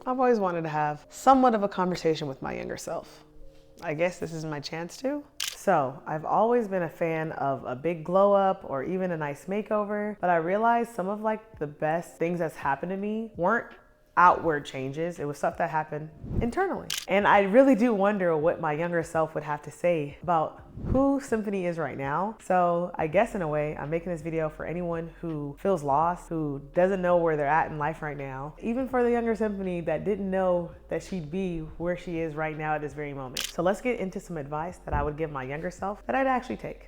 I've always wanted to have somewhat of a conversation with my younger self. I guess this is my chance to. So, I've always been a fan of a big glow up or even a nice makeover, but I realized some of like the best things that's happened to me weren't outward changes. It was stuff that happened internally. And I really do wonder what my younger self would have to say about who Symphony is right now. So I guess in a way, I'm making this video for anyone who feels lost, who doesn't know where they're at in life right now. Even for the younger Symphony that didn't know that she'd be where she is right now at this very moment. So let's get into some advice that I would give my younger self that I'd actually take.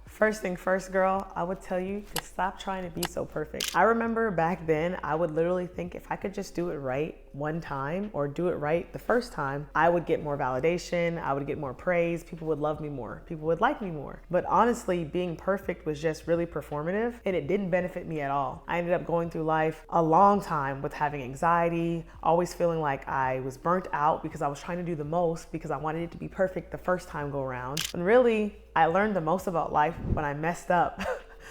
First thing first, girl, I would tell you to stop trying to be so perfect. I remember back then, I would literally think if I could just do it right one time or do it right the first time, I would get more validation, I would get more praise, people would love me more, people would like me more. But honestly, being perfect was just really performative and it didn't benefit me at all. I ended up going through life a long time with having anxiety, always feeling like I was burnt out because I was trying to do the most because I wanted it to be perfect the first time go around. And really, I learned the most about life when I messed up.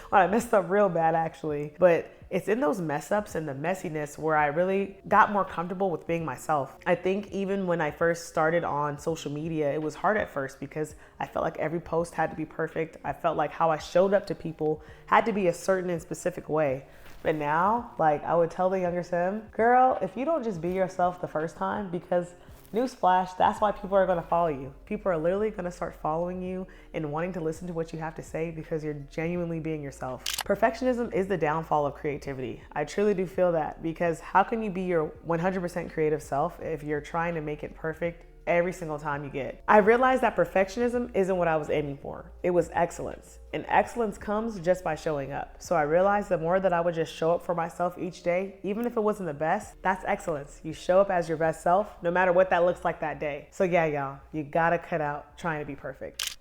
When I messed up real bad actually. But it's in those mess ups and the messiness where I really got more comfortable with being myself. I think even when I first started on social media, it was hard at first because I felt like every post had to be perfect. I felt like how I showed up to people had to be a certain and specific way. But now, like I would tell the younger Sim, girl, if you don't just be yourself the first time, because newsflash, that's why people are gonna follow you. People are literally gonna start following you and wanting to listen to what you have to say because you're genuinely being yourself. Perfectionism is the downfall of creativity. I truly do feel that because how can you be your 100% creative self if you're trying to make it perfect every single time you get? I realized that perfectionism isn't what I was aiming for. It was excellence. And excellence comes just by showing up. So I realized the more that I would just show up for myself each day, even if it wasn't the best, that's excellence. You show up as your best self, no matter what that looks like that day. So yeah, y'all, you gotta cut out trying to be perfect.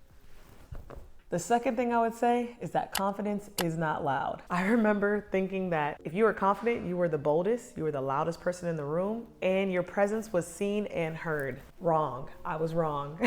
The second thing I would say is that confidence is not loud. I remember thinking that if you were confident, you were the boldest, you were the loudest person in the room, and your presence was seen and heard. Wrong. I was wrong.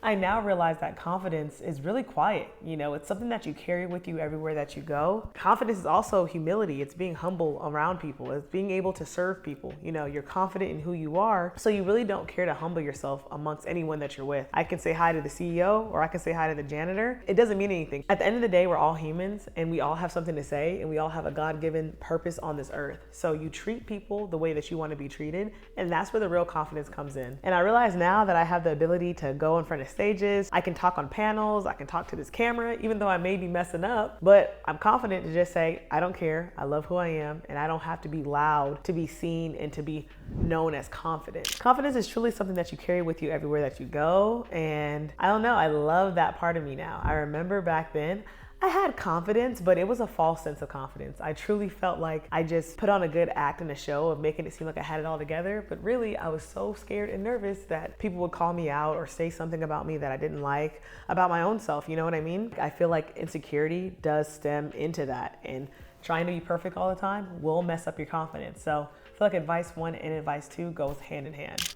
I now realize that confidence is really quiet. You know, it's something that you carry with you everywhere that you go. Confidence is also humility. It's being humble around people. It's being able to serve people. You know, you're confident in who you are, so you really don't care to humble yourself amongst anyone that you're with. I can say hi to the CEO or I can say hi to the janitor. It doesn't mean anything. At the end of the day, we're all humans and we all have something to say and we all have a God-given purpose on this earth. So you treat people the way that you want to be treated, and that's where the real confidence comes in. And I realize now that I have the ability to go in front of stages, I can talk on panels, I can talk to this camera, even though I may be messing up, but I'm confident to just say, I don't care, I love who I am, and I don't have to be loud to be seen and to be known as confident. Confidence is truly something that you carry with you everywhere that you go, and I don't know, I love that part of me now. I remember back then, I had confidence, but it was a false sense of confidence. I truly felt like I just put on a good act and a show of making it seem like I had it all together, but really I was so scared and nervous that people would call me out or say something about me that I didn't like about my own self, you know what I mean? I feel like insecurity does stem into that, and trying to be perfect all the time will mess up your confidence. So I feel like advice 1 and advice 2 goes hand in hand.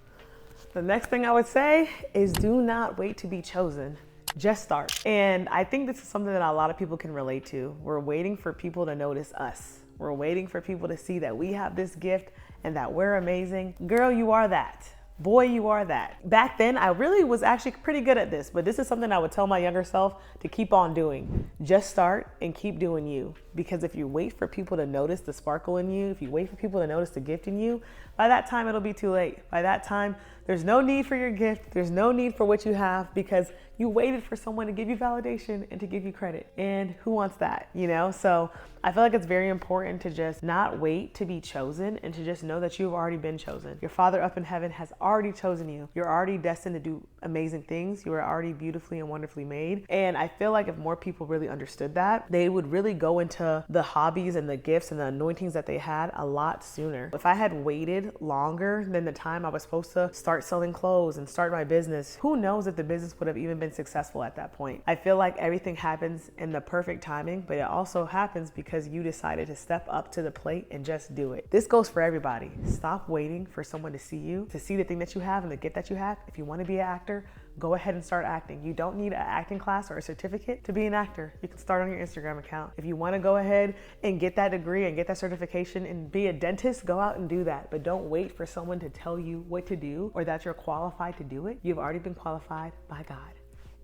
The next thing I would say is do not wait to be chosen. Just start. And I think this is something that a lot of people can relate to. We're waiting for people to notice us. We're waiting for people to see that we have this gift and that we're amazing. Girl, you are that. Boy, you are that. Back then, I really was actually pretty good at this, but this is something I would tell my younger self to keep on doing. Just start and keep doing you. Because if you wait for people to notice the sparkle in you, if you wait for people to notice the gift in you, by that time, it'll be too late. By that time, there's no need for your gift. There's no need for what you have because you waited for someone to give you validation and to give you credit. And who wants that, you know? So I feel like it's very important to just not wait to be chosen and to just know that you've already been chosen. Your Father up in heaven has already chosen you. You're already destined to do amazing things. You are already beautifully and wonderfully made. And I feel like if more people really understood that, they would really go into the hobbies and the gifts and the anointings that they had a lot sooner. If I had waited longer than the time I was supposed to start selling clothes and start my business, who knows if the business would have even been successful at that point. I feel like everything happens in the perfect timing, but it also happens because because you decided to step up to the plate and just do it. This goes for everybody. Stop waiting for someone to see you, to see the thing that you have and the gift that you have. If you want to be an actor, go ahead and start acting. You don't need an acting class or a certificate to be an actor. You can start on your Instagram account. If you want to go ahead and get that degree and get that certification and be a dentist, go out and do that. But don't wait for someone to tell you what to do or that you're qualified to do it. You've already been qualified by God.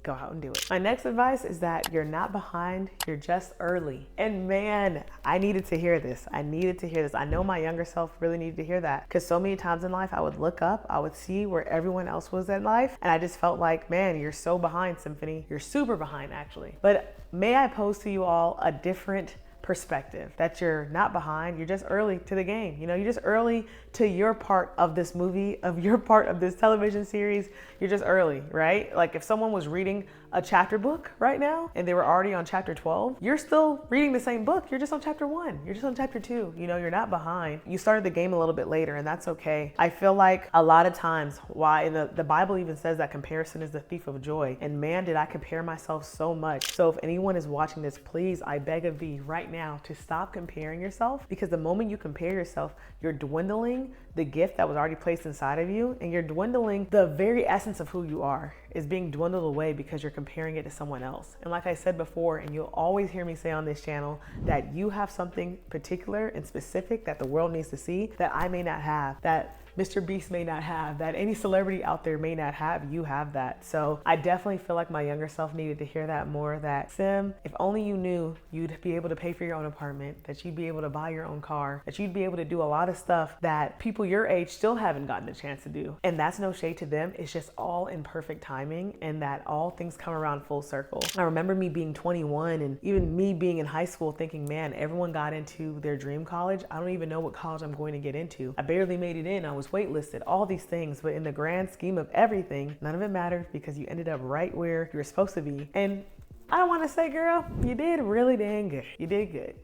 Go out and do it. My next advice is that you're not behind, you're just early. And man, I needed to hear this. I know my younger self really needed to hear that, because so many times in life I would look up, I would see where everyone else was in life, and I just felt like, man, you're so behind, Symphony. You're super behind, actually. But may I pose to you all a different perspective, that you're not behind, you're just early to the game. You know, you're just early to your part of this movie, of your part of this television series. You're just early, right? Like if someone was reading a chapter book right now and they were already on chapter 12, you're still reading the same book. You're just on chapter 1. You're just on chapter 2. You know, you're not behind. You started the game a little bit later, and that's okay. I feel like a lot of times, why the Bible even says that comparison is the thief of joy. And man, did I compare myself so much. So if anyone is watching this, please, I beg of thee right now to stop comparing yourself, because the moment you compare yourself, you're dwindling the gift that was already placed inside of you, and you're dwindling the very essence of who you are is being dwindled away because you're comparing it to someone else. And like I said before, and you'll always hear me say on this channel, that you have something particular and specific that the world needs to see that I may not have, that Mr. Beast may not have, that any celebrity out there may not have. You have that. So I definitely feel like my younger self needed to hear that more, that Sim, if only you knew you'd be able to pay for your own apartment, that you'd be able to buy your own car, that you'd be able to do a lot of stuff that people your age still haven't gotten a chance to do. And that's no shade to them. It's just all in perfect timing, and that all things come around full circle. I remember me being 21 and even me being in high school thinking, man, everyone got into their dream college. I don't even know what college I'm going to get into. I barely made it in. I was waitlisted, all these things, but in the grand scheme of everything, none of it mattered because you ended up right where you were supposed to be. And I don't want to say, girl, you did really dang good. You did good.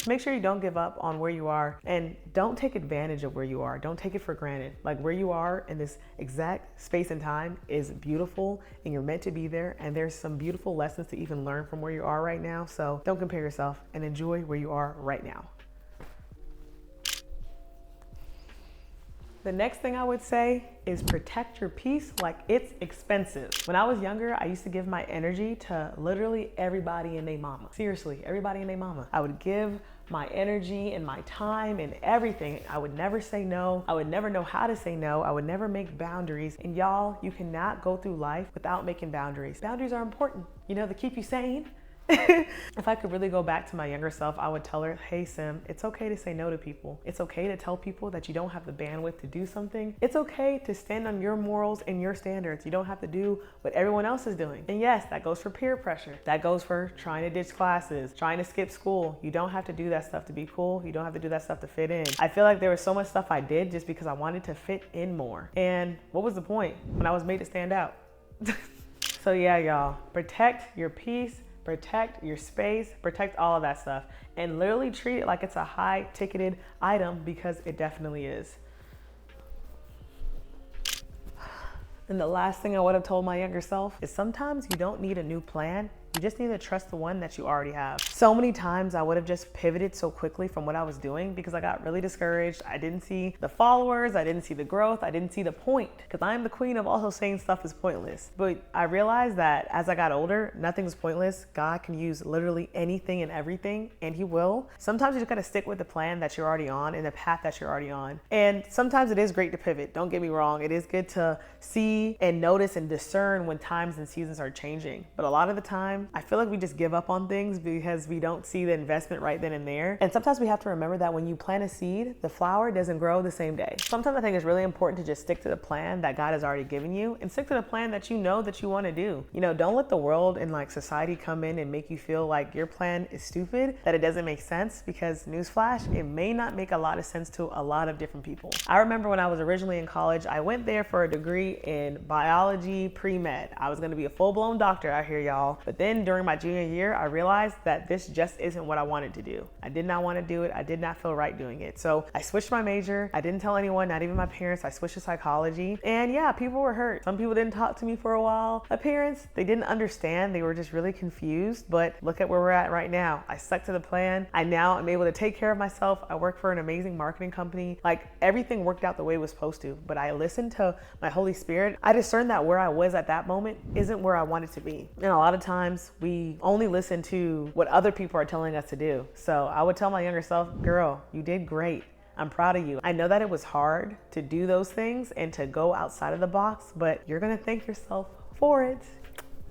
Make sure you don't give up on where you are, and don't take advantage of where you are. Don't take it for granted. Like where you are in this exact space and time is beautiful, and you're meant to be there, and there's some beautiful lessons to even learn from where you are right now. So don't compare yourself and enjoy where you are right now. The next thing I would say is protect your peace like it's expensive. When I was younger, I used to give my energy to literally everybody and their mama. Seriously, everybody and their mama. I would give my energy and my time and everything. I would never say no. I would never know how to say no. I would never make boundaries. And y'all, you cannot go through life without making boundaries. Boundaries are important, you know, to keep you sane. If I could really go back to my younger self, I would tell her, hey Sim, it's okay to say no to people. It's okay to tell people that you don't have the bandwidth to do something. It's okay to stand on your morals and your standards. You don't have to do what everyone else is doing. And yes, that goes for peer pressure. That goes for trying to ditch classes, trying to skip school. You don't have to do that stuff to be cool. You don't have to do that stuff to fit in. I feel like there was so much stuff I did just because I wanted to fit in more. And what was the point when I was made to stand out? So yeah, y'all, protect your peace, protect your space, protect all of that stuff, and literally treat it like it's a high ticketed item, because it definitely is. And the last thing I would have told my younger self is sometimes you don't need a new plan. You just need to trust the one that you already have. So many times I would have just pivoted so quickly from what I was doing because I got really discouraged. I didn't see the followers, I didn't see the growth, I didn't see the point, because I'm the queen of also saying stuff is pointless. But I realized that as I got older, nothing's pointless. God can use literally anything and everything, and he will. Sometimes you just gotta stick with the plan that you're already on and the path that you're already on. And sometimes it is great to pivot, don't get me wrong. It is good to see and notice and discern when times and seasons are changing. But a lot of the time, I feel like we just give up on things because we don't see the investment right then and there. And sometimes we have to remember that when you plant a seed, the flower doesn't grow the same day. Sometimes I think it's really important to just stick to the plan that God has already given you, and stick to the plan that you know that you want to do. You know, don't let the world and like society come in and make you feel like your plan is stupid, that it doesn't make sense, because newsflash, it may not make a lot of sense to a lot of different people. I remember when I was originally in college, I went there for a degree in biology pre-med. I was going to be a full-blown doctor out here, y'all. But then then during my junior year, I realized that this just isn't what I wanted to do. I did not want to do it. I did not feel right doing it. So I switched my major. I didn't tell anyone, not even my parents. I switched to psychology. And yeah, people were hurt. Some people didn't talk to me for a while. My parents, they didn't understand. They were just really confused. But look at where we're at right now. I stuck to the plan. I now am able to take care of myself. I work for an amazing marketing company. Like, everything worked out the way it was supposed to. But I listened to my Holy Spirit. I discerned that where I was at that moment isn't where I wanted to be. And a lot of times we only listen to what other people are telling us to do. So I would tell my younger self, girl, you did great. I'm proud of you. I know that it was hard to do those things and to go outside of the box, but you're gonna thank yourself for it.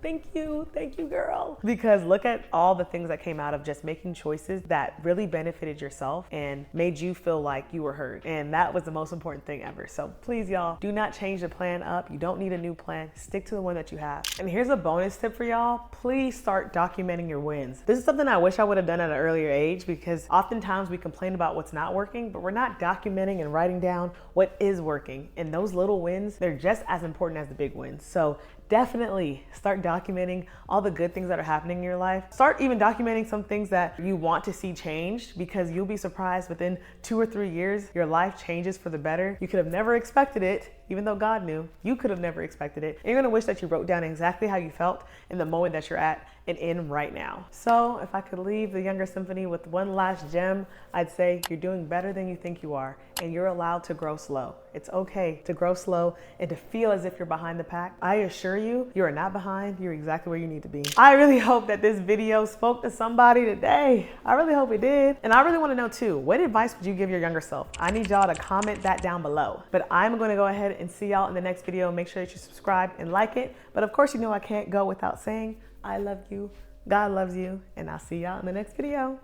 Thank you, girl. Because look at all the things that came out of just making choices that really benefited yourself and made you feel like you were heard. And that was the most important thing ever. So please, y'all, do not change the plan up. You don't need a new plan. Stick to the one that you have. And here's a bonus tip for y'all. Please start documenting your wins. This is something I wish I would have done at an earlier age, because oftentimes we complain about what's not working, but we're not documenting and writing down what is working. And those little wins, they're just as important as the big wins. So definitely start documenting all the good things that are happening in your life. Start even documenting some things that you want to see changed, because you'll be surprised within 2 or 3 years, your life changes for the better. You could have never expected it, even though God knew. You could have never expected it. And you're gonna wish that you wrote down exactly how you felt in the moment that you're at and in right now. So if I could leave the Younger Symphony with one last gem, I'd say you're doing better than you think you are, and you're allowed to grow slow. It's okay to grow slow and to feel as if you're behind the pack. I assure you, you are not behind. You're exactly where you need to be. I really hope that this video spoke to somebody today. I really hope it did. And I really want to know too, what advice would you give your younger self? I need y'all to comment that down below. But I'm going to go ahead and see y'all in the next video. Make sure that you subscribe and like it. But of course, you know I can't go without saying I love you, God loves you, and I'll see y'all in the next video.